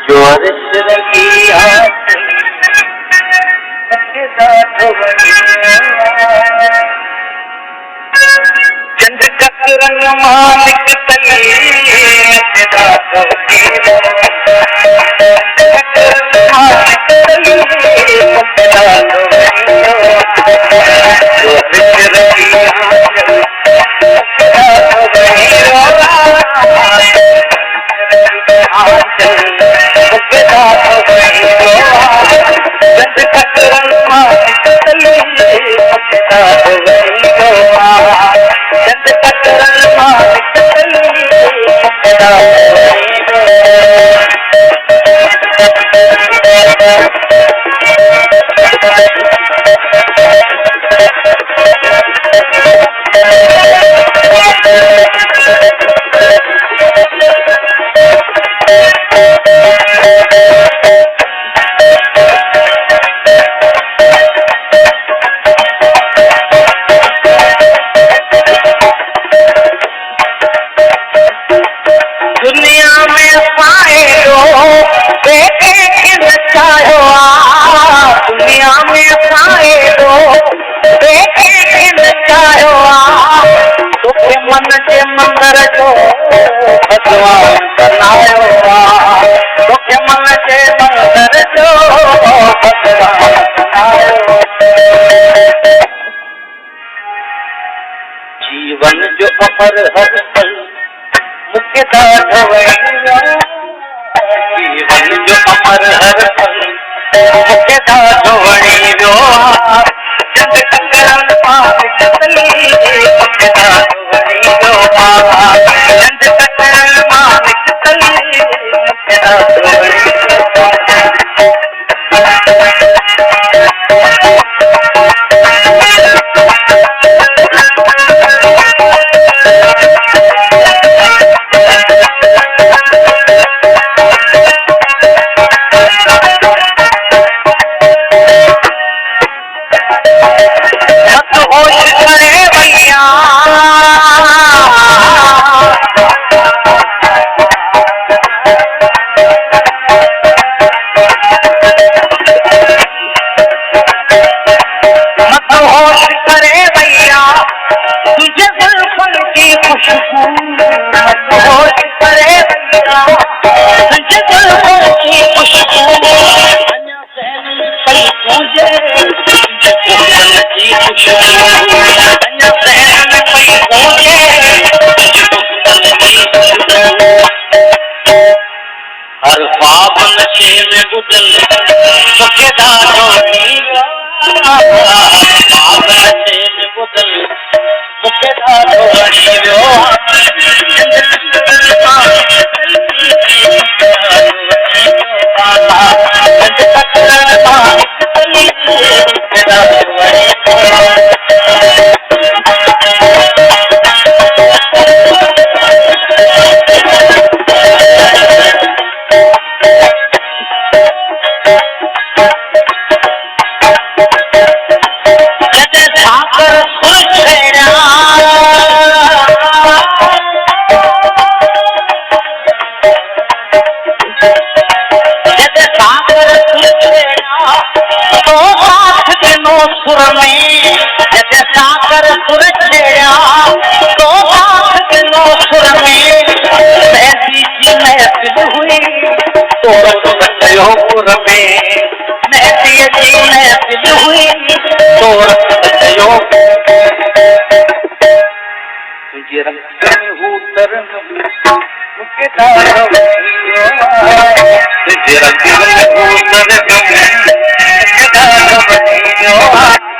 जो अर्श रंगी चंद चक्र मालिक तली मन के मंदर जो भगवान बनायो तोखे मन के मंदर जो भगवान बनायो जीवन जो अमर हर पल मुखे ॾाढो जीवन जो अमर हर पल मुखे ॾाढो वणी वियो चंद टकरन पालिक तली मुखे ॾाढो वणी वियो चंद टकरन मालिक तली मुखे ॾाढो वणी हर ख्वाब नशे में गुजर मुखे ॾाढो वणी वियो ख्वाब नशे में गुजर मुखे ॾाढो वणी वियो तुझे रंग में हूँ तरन मुझे ॾाढो वणी वियो तुझे रंग में हूँ तरन मुझे ॾाढो वणी वियो